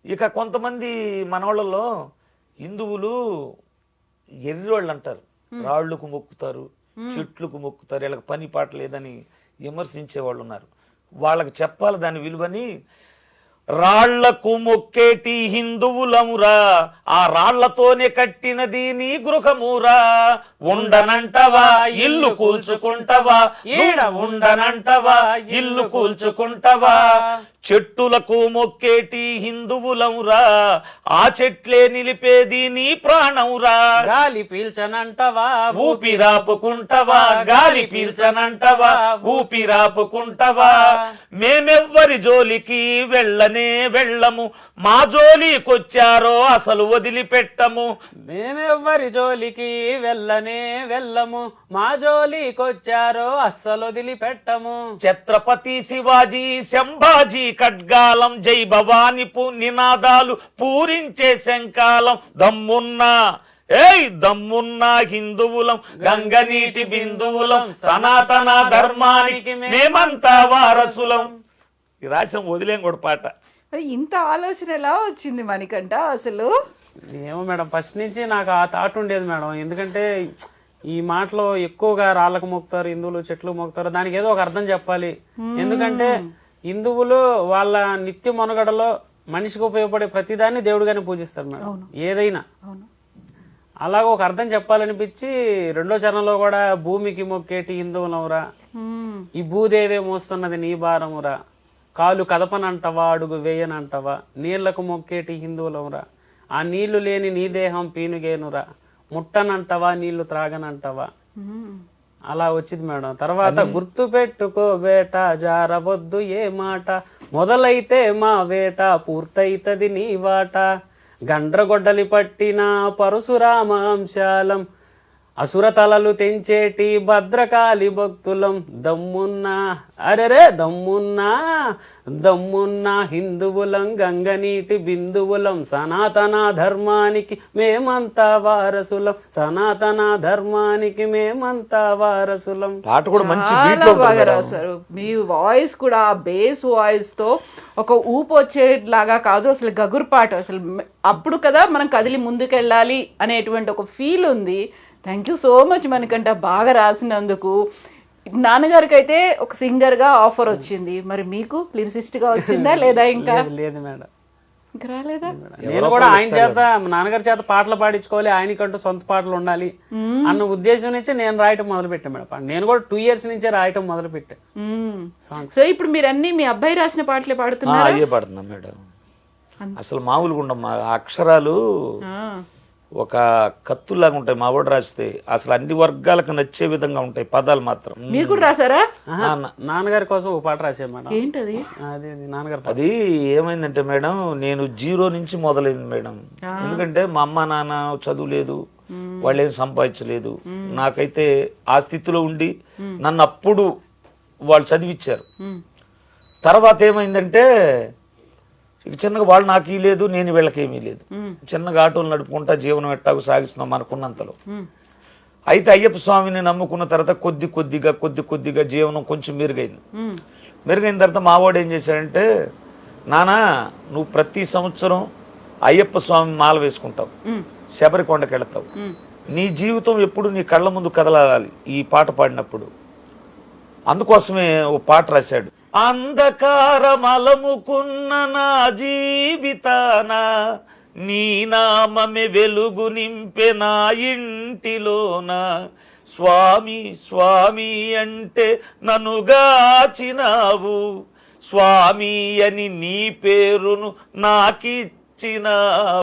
ఇక కొంతమంది మనవాళ్ళలో హిందువులు ఎర్రోళ్ళు అంటారు, రాళ్లకు మొక్కుతారు, చెట్లకు మొక్కుతారు, వీళ్ళకి పని పాట లేదని విమర్శించే వాళ్ళు ఉన్నారు. వాళ్ళకి చెప్పాలి దాని విలువని. రాళ్లకు మొక్కేటి హిందువులమురా, ఆ రాళ్లతోనే కట్టినది నీ గృహమురా. ఉండనంటవా ఇల్లు కూల్చుకుంటవా, ఈడ ఉండనంటవా ఇల్లు కూల్చుకుంటవా. చెట్టులకు మొక్కేటి హిందువులమురా, ఆ చెట్లే నిలిపేది నీ ప్రాణమురా. గాలి పీల్చనంటవా ఊపిరాపుకుంటవా, గాలి పీల్చనంటవా ఊపిరాపుకుంటవా. మేమెవ్వరి జోలికి వెళ్ళనే వెళ్ళము, మా జోలికొచ్చారో అసలు వదిలిపెట్టము. మేమెవ్వరి జోలికి వెళ్ళనే వెళ్ళము, మా జోలికొచ్చారో అస్సలు వదిలిపెట్టము. ఛత్రపతి శివాజీ శంభాజీ ఖడ్గాలం, జై భవాని నినాదాలు పూరించే శంకాలం. దమ్మున్నా దమ్మున్నా హిందువులం, గంగనీటి బిందువులం, సనాతన ధర్మానికి మేమంతా వారసులం. ఈ రాసం వదిలేం కూడా పాట. ఇంత ఆలోచన ఎలా వచ్చింది మణికంఠ అసలు? ఏమో మేడం, ఫస్ట్ నుంచి నాకు ఆ థాట్ ఉండేది మేడం. ఎందుకంటే ఈ మాటలో ఎక్కువగా రాళ్ళకు మొక్కుతారు హిందువులు, చెట్లు మొక్కుతారు, దానికి ఏదో ఒక అర్థం చెప్పాలి. ఎందుకంటే హిందువులు వాళ్ళ నిత్య మనుగడలో మనిషికి ఉపయోగపడే ప్రతిదాన్ని దేవుడిగానే పూజిస్తారు మేడం, ఏదైనా. అలాగ ఒక అర్థం చెప్పాలనిపించి రెండో చరణంలో కూడా భూమికి మొక్కేటి హిందువులవురా, ఈ భూదేవే మోస్తున్నది నీ భారమురా, కాలు కదపనంటవా అడుగు వేయనంటవా, నీళ్లకు మొక్కేటి హిందువులవురా, ఆ నీళ్లు లేని నీ దేహం పీనుగేనురా, ముట్టనంటవా నీళ్లు త్రాగనంటవా. అలా వచ్చింది మేడం. తర్వాత గుర్తు పెట్టుకో బేట, జారవద్దు ఏ మాట, మొదలైతే మా వేట పూర్తయితది నీ వాట. గండ్రగొడ్డలి పట్టిన పరశురామ అంశాలం, అసుర తలలు తెంచేటి భద్రకాళి భక్తులం. దమ్మున్నా అరెరే దమ్మున్నా దమ్మున్నా హిందువులం, గంగనీటి బిందువులం, సనాతన ధర్మానికి మేమంతా వారసులం, సనాతన ధర్మానికి మేమంతా వారసులం. పాట కూడా మంచి చాలా బాగా రాశారు. మీ వాయిస్ కూడా బేస్ వాయిస్ తో ఒక ఊపు వచ్చేలాగా కాదు, అసలు గగురు పాట. అసలు అప్పుడు కదా మనం కదిలి ముందుకెళ్ళాలి అనేటువంటి ఒక ఫీల్ ఉంది. Thank you so much Manikanta, బాగా రాసినందుకు. నాన్నగారికి అయితే ఒక సింగర్ గా ఆఫర్ వచ్చింది, మరి మీకు లిరిసిస్ట్ గా వచ్చిందా లేదా? ఇంకా లేదు మేడం, ఇంకా రాలేదా? నేను కూడా ఆయన చేత, నాన్నగారి చేత పాటలు పాడించుకోవాలి, ఆయనకంటూ సొంత పాటలు ఉండాలి అన్న ఉద్దేశం నుంచి నేను రాయటం మొదలు పెట్టాను మేడం. నేను కూడా 2 years నుంచే రాయటం మొదలు పెట్టాను. సో ఇప్పుడు మీరు అన్ని మీ అబ్బాయి రాసిన పాటలే పాడుతున్నారు? అయ్యే పాడుతున్నా మేడం. అసలు మామూలుగా ఉండమ్మా, అక్షరాలు ఒక కత్తులాగా ఉంటాయి. మా వాడు రాస్తే అసలు అన్ని వర్గాలకు నచ్చే విధంగా ఉంటాయి పదాలు మాత్రం. మీరు కూడా రాసారా? నాన్నగారి కోసం ఒక పాట రాసాను మేడం. ఏంటది? అది నాన్నగారు అది ఏమైందంటే మేడం, నేను 0 నుంచి మొదలైంది మేడం. ఎందుకంటే మా అమ్మ నాన్న చదువు లేదు, వాళ్ళు ఏం సంపాదించలేదు. నాకైతే ఆ స్థితిలో ఉండి నన్ను అప్పుడు వాళ్ళు చదివిచ్చారు. తర్వాత ఏమైందంటే చిన్నగా వాళ్ళు నాకు లేదు, నేను వీళ్ళకేమీ లేదు. చిన్నగా ఆటోలు నడుపుకుంటా జీవనం ఎట్టాగు సాగిస్తున్నాం అనుకున్నంతలో. అయితే అయ్యప్ప స్వామిని నమ్ముకున్న తర్వాత కొద్ది కొద్దిగా జీవనం కొంచెం మెరుగైంది. మెరుగైన తర్వాత మావాడు ఏం చేశాడంటే, నానా నువ్వు ప్రతి సంవత్సరం అయ్యప్ప స్వామి మాల వేసుకుంటావు, శబరికొండకి వెళతావు, నీ జీవితం ఎప్పుడు నీ కళ్ళ ముందు కదలాలి ఈ పాట పాడినప్పుడు. అందుకోసమే ఓ పాట రాశాడు. అంధకారమలముకున్న నా జీవితాన నీ నామమే వెలుగు నింపె నా ఇంటిలోన, స్వామి స్వామి అంటే నన్ను గాచినావు, స్వామి అని నీ పేరును నాకిచ్చినావు.